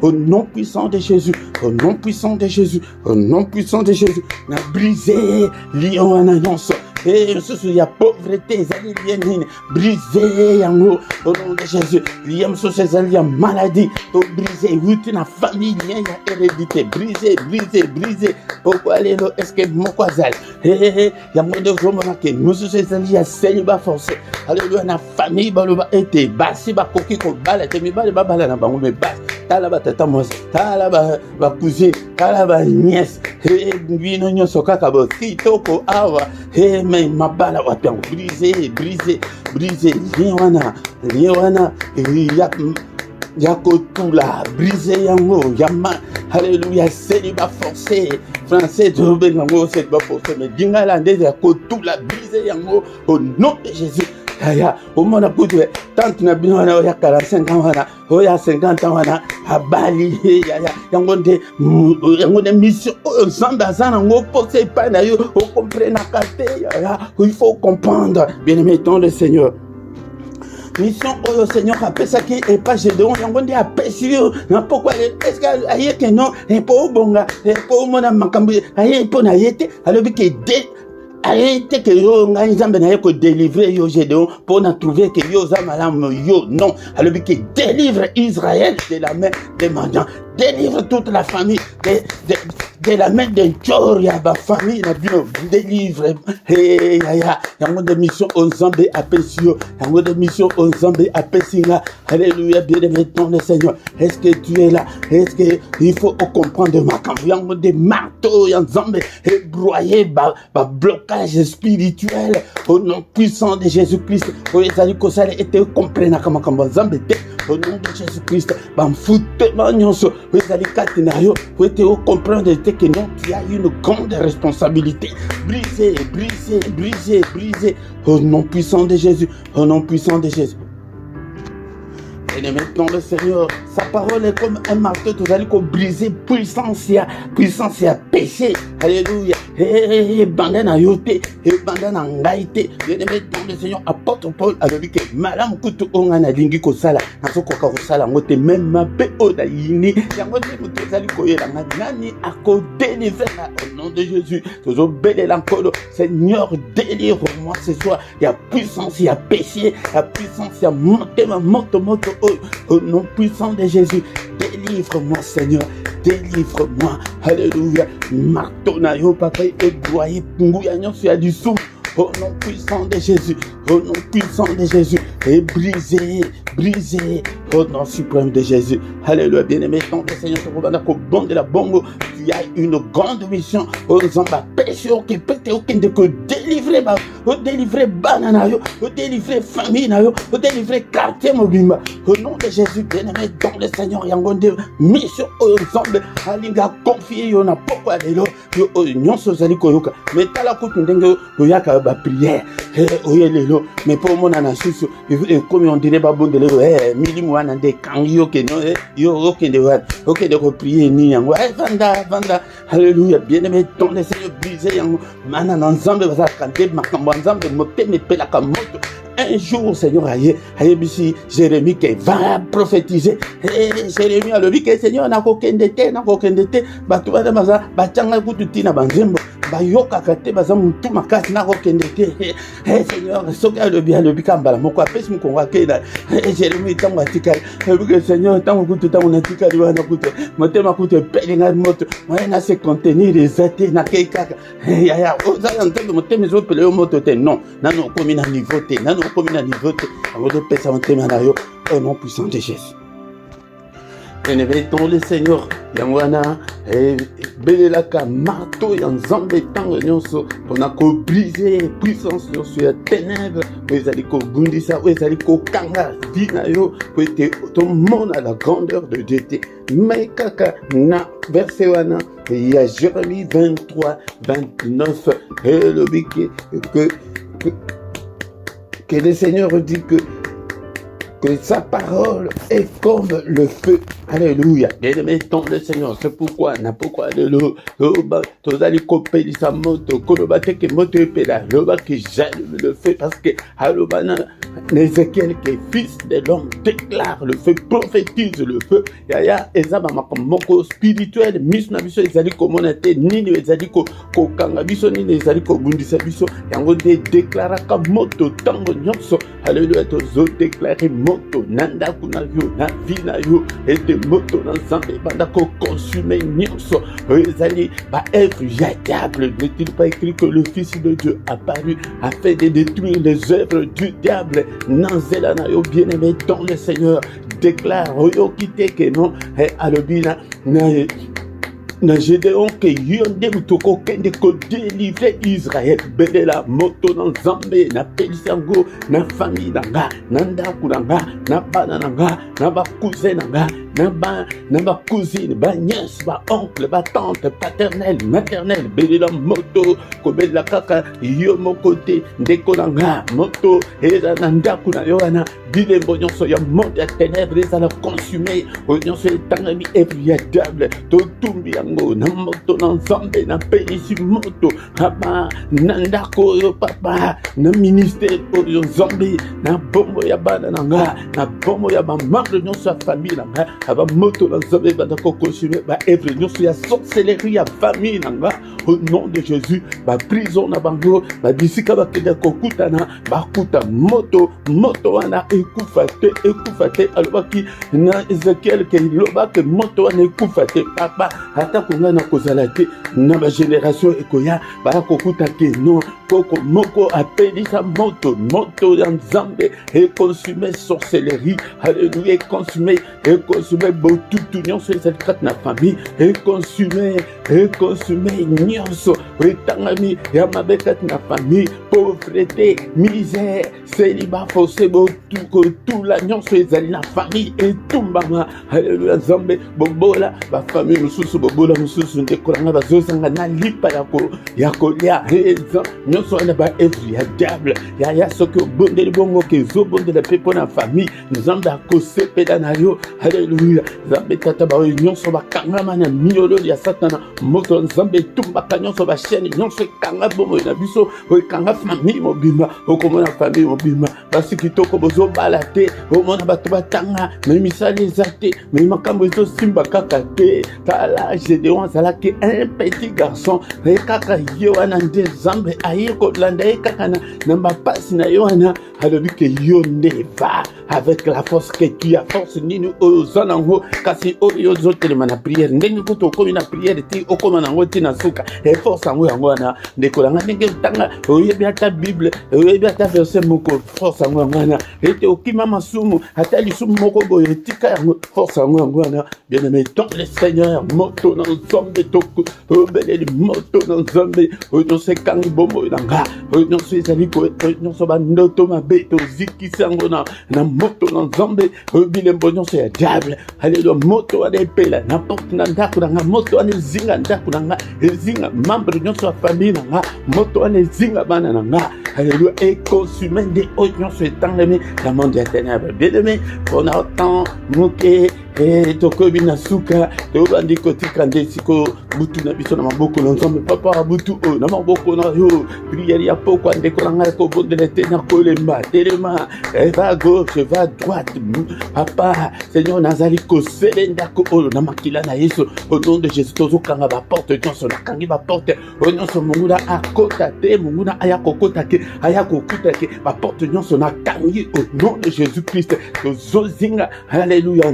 Au nom puissant de Jésus, au nom puissant de Jésus, au nom puissant de Jésus, on a brisé lion en annonce. Et ce y a pauvreté, brisé au nom de Jésus. Il y a maladie, brisé, routine, la famille, il y a hérédité, brisé. Pourquoi aller là? Est-ce que mon cousin? Il y a moins de gens qui nous sommes allés à célibat forcé. Alléluia, la famille, bah, été bassi, bah, coquille, qu'on balle, et mi balle, bah, la bango, mais basse. T'as là-bas, tata, moi, t'as là-bas, bah, cousine, t'as là-bas, nièce, et lui, non, non, so, kakabo, si, toko, awa, et mais ma balle, ouais, brisé, liwana, yako tout là, brisé yango, yama, alléluia, célibat forcé, français, de bengango, célibat forcé, mais dingalandais, yako tout là, brisé yango, au nom de Jésus. Au monde a poussé, tant que nous avons 45 ans, il y a 50 ans, à Bali, il y a des missions, il faut comprendre, bien aimé, dans le Seigneur. Mission au Seigneur a ça qui est pas Gédéon, il y a un a péché, pourquoi est-ce qu'il y a que non, et pour bonga, et pour mon amakambi, et pour naïté, alors que arrêtez que yo ngai Nzambe na ko délivrer yo Gédéon pour na trouver que yo zamalam yo non alors que délivre Israël de la main des mendiants, délivre toute la famille de la main de Joria, ma famille na bien délivre yango de mission aux Nzambe apesio, yango de mission aux Nzambe apesinga. Alléluia, bien-aimé dans le Seigneur. Est-ce que tu es là? Est-ce que il faut comprendre ma camp yango de marteau Nzambe et broyer ba blocage spirituel au nom puissant de Jésus-Christ. Au ezali ko sala ete comprendre kama Nzambe te au nom de Jésus-Christ. Bam foute nyonso au ezali katenayo pour ete comprendre que non, tu as une grande responsabilité. Brisé au nom puissant de Jésus, au nom puissant de Jésus. Et maintenant le Seigneur, sa parole est comme un marteau, tu vas briser puissance à péché. Alléluia. Et bandana yote, et bandana ngaite. Et maintenant le Seigneur, apôtre Paul a dit que malam kutu ongana lingi ko sala, naso ko ka sala ngote même ma pe oda yini. Yango te mutu zali ko yela ngani ako délivrer au nom de Jésus. Toujours belé l'encolo. Seigneur, délivre-moi ce soir. Il y a puissance, il y a péché, il y a puissance, il y a moto. Au nom puissant de Jésus, délivre-moi Seigneur, délivre-moi. Alléluia. Marteau na yo, papa, égloyé, punguya nyonso ya dissous. Au nom puissant de Jésus, au nom puissant de Jésus, et brisé, brisé, au nom suprême de Jésus. Alléluia, bien-aimé, ton Seigneur, je vous demande qu'au bon de la bongo, tu as une grande mission. Aux amba péché, qui peut te délivrer, délivrer banana, délivrer famille, délivrer quartier mobimba. Au nom de Jésus, bien-aimé, ton le Seigneur, yangonde mission ensemble, alinga confier, on a pourquoi de l'eau, yon sozali koyoka, mais t'as la coupe ndenge koyaka ba prière, oyelelo, mais pour mon anasusu, comme on dirait ba bon de l'eau, mili mwana de kangyo ke no, yo ok de prier ni yango, vanda, alléluia, bien-aimé, ton le Seigneur brisé yango, mana ensemble va canter makambo ensemble, moté me pelaka moto. Un jour, Seigneur, aïe, bisi Jérémie qui va prophétiser. Jérémie a le dit que Seigneur n'a aucun dété, batuba de maza, batanga kututi na banzembo, bayoka kate baza mutu makasi na aucun dété. Seigneur, soka le bien le bikamba, moko apesi mukonga kena. Jérémie tango atika, le Seigneur tango kutu tango natika liwana kutu, motema kutu pelinga moto, moyena se contenir les athées na keikaka. Ya, oza entendre motema zo pele moto te non, nano komi na niveau te, nano comme il niveau avant de passer un thème au nom puissant de Jésus. Bénéventons le Seigneur, Yangwana, et Belelaka, marteau, Yanzambe, Tango, Nyonso, on a qu'au briser, puissance, sur la ténèbre, vous allez qu'au bundisa, vous allez qu'au kanga, dinayo, vous êtes tout le monde à la grandeur de Dieu. Mais kaka, na, verset wana, il y a Jérémie 23, 29, et le biquet, que le Seigneur dit que sa parole est comme le feu. Alléluia. Bien-aimé, ton le Seigneur. C'est pourquoi, alléluia. Tous allez couper sa moto. Kolobate que moto épela. Loba qui j'allume le feu parce que, alobana, Ézéchiel qui est fils de l'homme déclare le feu, prophétise le feu. Yaya, ezaba makamoko spirituel, mis na biso, ezali komonate, nini ezali ko kanga biso, nini ezali ko bundisa biso. Yango de déclaraka moto tango nyonso. Alléluia, tozo déclarer moto, nanda kuna yo, na vina yo, et de moto dans l'ensemble, banda ko consumer nyonso. Ezali, ba œuvre diable. N'est-il pas écrit que le Fils de Dieu apparu afin de détruire les œuvres du diable? Nanzela na yo bien-aimé dans le Seigneur déclare yo kite que non alobina na Gédéon que yonde mutoko kende ko délivrer Israël belela moto na Nzambe na pelisango na famille nanga nanda kulanga na bana nanga na ba cousin nanga na ba cousine ba nièce ba oncle ba tante paternelle maternelle belela moto ko belela kaka yo mon côté ndeko nanga moto eza nanda kuna yo wana bilembo nyonso ya monde ya ténèbres ezala consumé nyonso etangami éviable totumbi yango na moto na Nzambe na pelisi moto papa na ndako oyo papa na ministère oyo Nzambe na bombo ya bana nanga na bombo ya bamambre nyonso ya famille nanga aba moto na Nzambe bandako consumé ba œuvre nyonso ya sorcellerie ya famille nanga au nom de Jésus ba prison na bango ba bisika bakenda kokutana bakuta moto wana ekufa te alobaki na Ézéchiel ke loba ke moto wana ekufa te papa ata konga na kozala te na ba génération ekoya ba kokuta ke non koko moko apelisa moto ya Nzambe et consumer sorcellerie alléluia consumer botutu nyonso ezalaka na famille et consumer nyonso etangami ya mabekati na famille pauvreté misère célibat forcé tout la nyonso ezali na famille etumbama alléluia Nzambe bobola ba famille mususu bobola mususu ndekolanga bazozanga na lipa ya kolia nyonso wana ba œuvre ya diable ya soki obondeli bongo ke ezobondela mpe mpo na famille Nzambe akosepela na yo alléluia Nzambe tata baoyo nyonso bakangama na miololo ya satana moto Nzambe etumbaka nyonso bachaine nyonso ekanga bomoi na biso ekanga famille mobimba okomona famille mobimba basi kitoko bozobala te omona bato batanga me misali eza te me makambo ezosimba kaka te tala Gédéon azalaki un petit garçon kaka ye wana nde Nzambe aye kolanda ye kaka na bapasi na yo wana alobi ke yo nde va avec la force que tu as force nini oza nango kasi oyo zotelema na prière ndenge kutu okomi na prière ti okoma nango ti na suka force yango yango wana ndeko nanga ndenge tanga oyebi ata bible oyebi ata verset moko force yango yango wana ete okima masumu ata lisumu moko boye tika yango force yango yango wana bien aimé dans le Seigneur moto na nzambe toko obeleli moto na nzambe oyo se kangi bombo nanga oyo se ezali ko oyo so bandoto mabe tozikisa yango na moto na nzambe oyo bilembo nyonso ya diable alléluia moto adepela n'importe na ndako nanga moto anezinga ndako nanga ezinga membre nyonso ya famille nanga moto anezinga bana nanga alléluia et consumé des oyo nyonso etangemi la monde ya ténèbres bien aimé on a autant moke tokobi na suka tobandi kotika nde siko butu na biso na maboko na nzambe papa butu oyo na maboko na yo prière ya pokwa ndeko na ngai kobondela te na kolemba telema va gauche va droite papa Seigneur nazali kosele ndako oyo na makila na Yesu au nom de Jésus tozokanga baporte nyonso nakangi baporte oyo nyonso monguna akota te monguna aya kokota ke aya kokuta ke baporte nyonso nakangi au nom de Jésus Christ tozozinga alléluia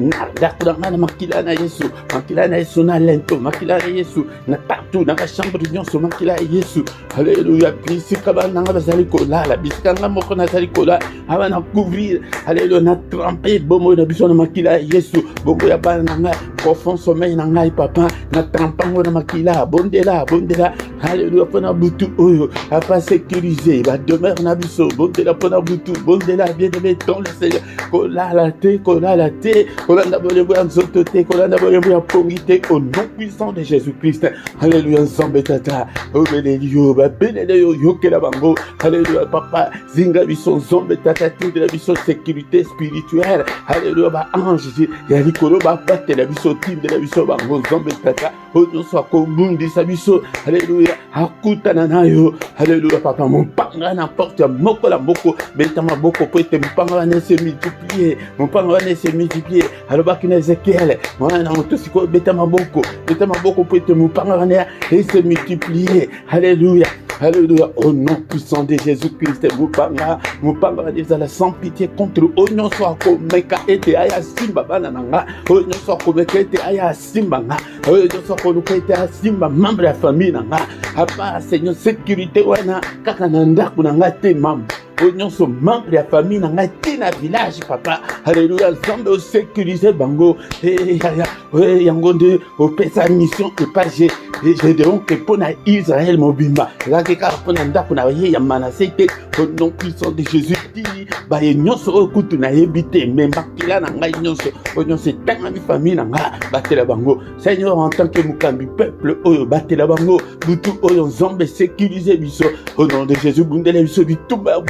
kuranga na makila na Yesu na lento makila na Yesu na partout na chambre nyonso makila ya Yesu alléluia bisika bana nga bazali kolala bisika nga moko nazali kolala aba na couvrir alléluia na tremper bomo na biso na makila ya Yesu bomo ya bana nga profond sommeil na ngai papa na trempango na makila bondela alléluia pona butu oyo apa sécuriser ba demeure na biso bondela pona butu bondela bien aimé dans le Seigneur kolala te kolanda au nom puissant de Jésus-Christ. Alléluia, Nzambe tata. Obelelio, babelelio, yokela bango. Alléluia, papa. Zinga biso, Nzambe tata, de la biso sécurité spirituelle. Alléluia, ba ange. Yalikolo, ba bate la biso, team de la biso, bango, Nzambe tata. Oyo soit komundi sa biso. Alléluia, akuta nanayo. Alléluia, papa, mon panga n'importe moko la moko. Beta ma boko, poete, mon panga ne se multiplier. Mon panga ne se multiplier. Alors, bakina Ezekiel, mwana moto siko beta maboko pour te mupanga et se multiplier. Alléluia. Alléluia, au nom puissant de Jésus-Christ, mupanga ezala sans pitié contre oignon soit komeka ete aya simba bana nanga, oignon soit komeka ete aya simba nga, oignon soit komeka ete aya simba membre ya famille nanga, apa Seigneur sécurité wana kaka na ndako nanga te membre. Oignon sont membres de la famille dans un village, papa. Alléluia, Nzambe au sécuriser bango. Yango de au pesa mission et pas j'ai donc pour Israël mobimba. Là que car pour nda pour na ya manasete au nom puissant de Jésus dit ba nyonso okutu na ebité mais makila na ngai nyonso oignon c'est tanga mi famille na nga batela bango. Seigneur en tant que mukambi peuple oyo batela bango butu oyo Nzambe sécuriser biso au nom de Jésus bundele biso bitumba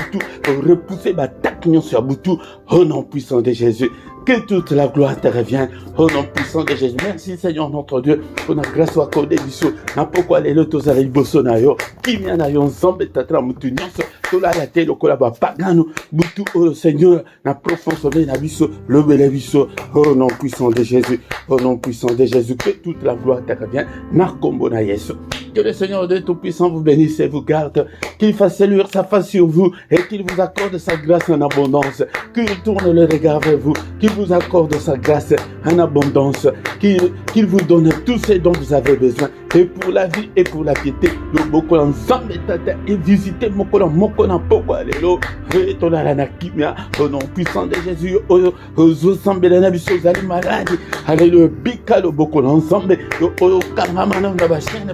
pour repousser ma taquignon sur Boutou, au nom puissant de Jésus. Que toute la gloire te revienne au nom puissant de Jésus. Merci Seigneur notre Dieu pour la grâce soit accordée biso. Na pourquoi les lotos avec bosso na yo. Kimia na yo ensemble tatra mutu nyonso. Tola la tête le kolaba pagano. Boutou au Seigneur na profond sommeil na biso. Le bel biso au nom puissant de Jésus. Au nom puissant de Jésus. Que toute la gloire te revienne. Na kombo na Yesu. Que le Seigneur Dieu Tout-Puissant vous bénisse et vous garde. Qu'il fasse luire sa face sur vous et qu'il vous accorde sa grâce en abondance. Qu'il tourne le regard vers vous. Qu'il vous accorde sa grâce en abondance. Qu'il vous donne tout ce dont vous avez besoin. Et pour la vie et pour la piété. Le beaucoup ensemble et visitez mokona poko alelo. Retourna la nakimia. Au nom puissant de Jésus. Aux ensemble de la biso zali malade. Alléluia. Bika le beaucoup ensemble. Au kamamana na bashene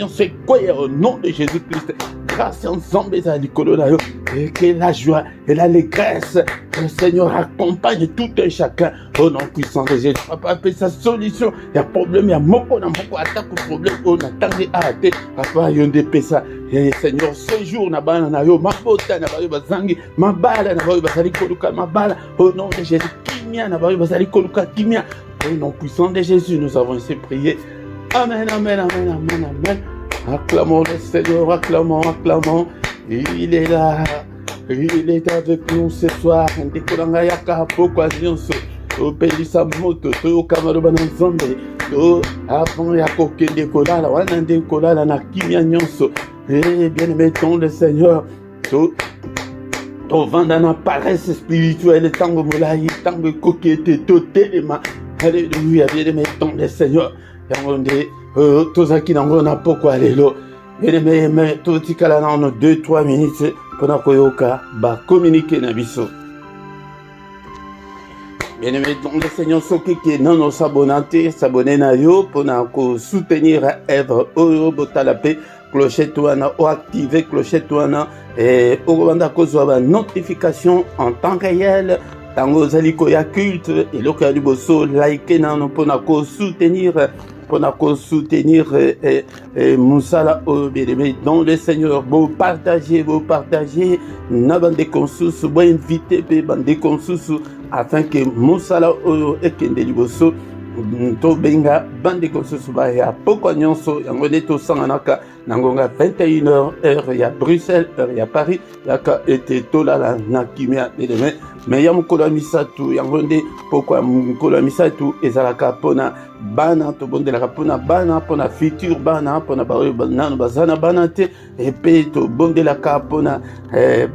c'est quoi au nom de Jésus-Christ. Grâce ensemble et que la joie et l'allégresse le Seigneur accompagne tout un chacun au nom puissant de Jésus. Papa fait sa solution. Il y a problème, il y a moko attaque au problème. On attend à arrêter. Papa yonde pesa. Et Seigneur ce jour na bana na yo mabota na bayo bazangi mabala na bayo bazali koluka mabala au nom de Jésus. Kimia na bayo bazali koluka kimia au nom puissant de Jésus. Nous avons ainsi prié. Amen, amen, amen, amen, amen. Acclamons le Seigneur, acclamons. Il est là. Il est avec nous ce soir. Ndekolanga yaka pokwa nyonso. Opelisa moto to kamaro banzambe. To avant ya kokende kolala wana ndekolala na kimia nyonso. Eh bien mettons le Seigneur. To vanda na paresse spirituelle tango molai tango kokete to telema. Alléluia, bien-aimé dans le Seigneur. Yangonde, tozaki nango na poko alelo. Bien-aimé, totikala na 2-3 minutes pona koyoka ba communiquer na biso. Bien-aimé dans le Seigneur, soki ke nano s'abonner na yo pona ko soutenir œuvre oyo botalape clochette wana ou activer clochette wana et obanda kozwa ba notification en temps réel. Tango zali koya culte et loko ya liboso like nano pona ko soutenir Moussala bien-aimé dans le Seigneur. Vous partagez na bande konsusu bo inviter pe bande konsusu afin que Moussala ekende liboso to benga bande konsusu ba ya poko nyonso yango neto sanganaka nangonga 21h heure ya Bruxelles heure ya Paris yaka ete tolala na kimia bien-aimé. Mais ya mukolo ya misatu yango nde pokwa mukolo ya misatu ezalaka pona bana tobondelaka pona bana pona futur bana pona baoyo nano bazana bana te epe tobondelaka pona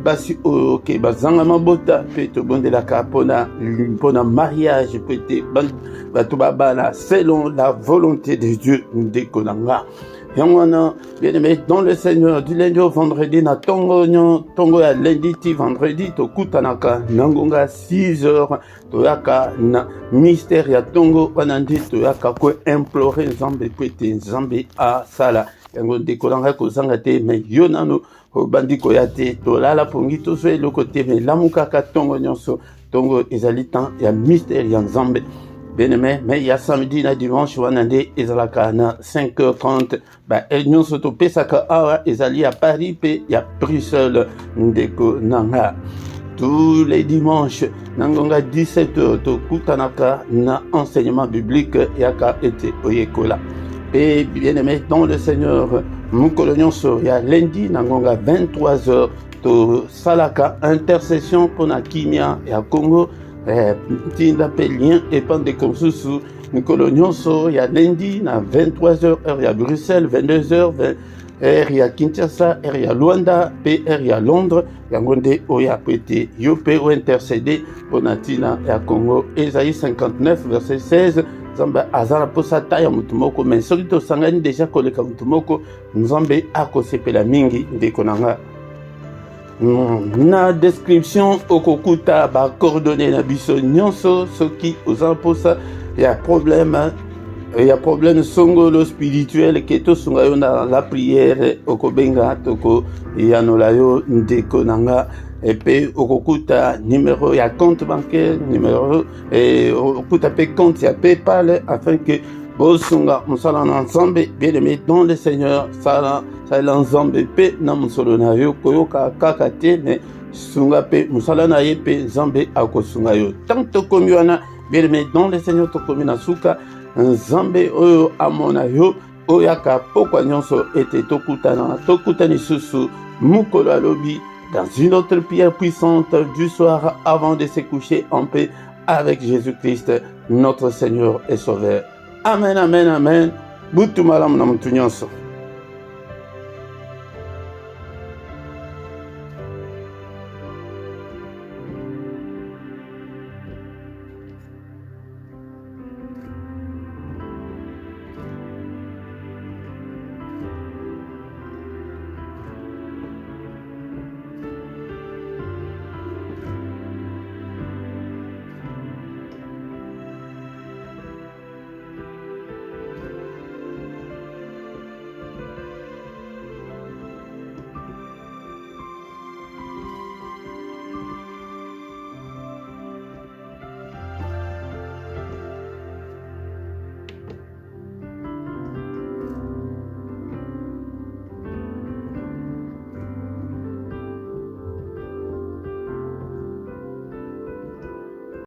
basi oyo ke bazanga mabota mpe tobondelaka pona mariage pe te bato babala selon la volonté de Dieu ndeko na nga. Yangwana, bien-aimé dans le Seigneur, du lundi au vendredi, na tongo ya lundi ti vendredi, to kutanaka, nangonga 6h, to yaka na mystère ya tongo, wanandi, to yaka ko implorer Nzambe kwete Nzambe a sala. Yango dekolanga kozanga te, mais yonano, bandi koyate, to lala pongi, to soe le côté, mais lamukaka tongo nyonso, tongo ezali tan ya mystère ya Nzambe. Bien-aimé, mais il y a samedi na dimanche wanande ezalaka na 5h30 ba elnyon soto pesaka awa ezali à Paris pe ya Bruxelles ndeko nanga. Tous les dimanches nangonga 17h to kutanaka na enseignement biblique yaka ete oyekola. Et bien-aimé dans le Seigneur, mukolo nyonso ya lundi nangonga 23h to salaka intercession pona kimia ya Congo. Tinda pe lien et pande konsusu mikolo nyonso ya lundi na 23h heure ya Bruxelles 22h heure ya Kinshasa heure ya Luanda pe heure ya Londres yango nde oya pete yo pe o intercéder pona tina ya Congo. Esaïe 59 verset 16 Nzambe azala posa ta ya mutu moko mais soki tosangani deja koleka mutu moko Nzambe akosepela mingi ndeko nanga. Na description okokuta ba coordonnées na biso nyonso soki ozamposa ya problème songolo spirituel ke to sunga yo na la prière okobenga toko yanola yo ndeko nanga epe okokuta numéro ya compte bancaire numéro okuta pe compte ya PayPal afin que bosunga musala na Nzambe bien-aimé dans le Seigneur sala Nzambe pe na musolo na yo koyoka kaka te mais sunga pe musala na ye pe Nzambe akosunga yo tant tokomi wana bien-aimé dans le Seigneur tokomi na suka Nzambe oyo amona yo oyaka pokwa nyonso ete tokutani susu mukolo alobi dans une autre prière puissante du soir avant de se coucher en paix avec Jésus-Christ notre Seigneur et Sauveur. Amen, amen, amen. Butu malamu na mtu nyonso.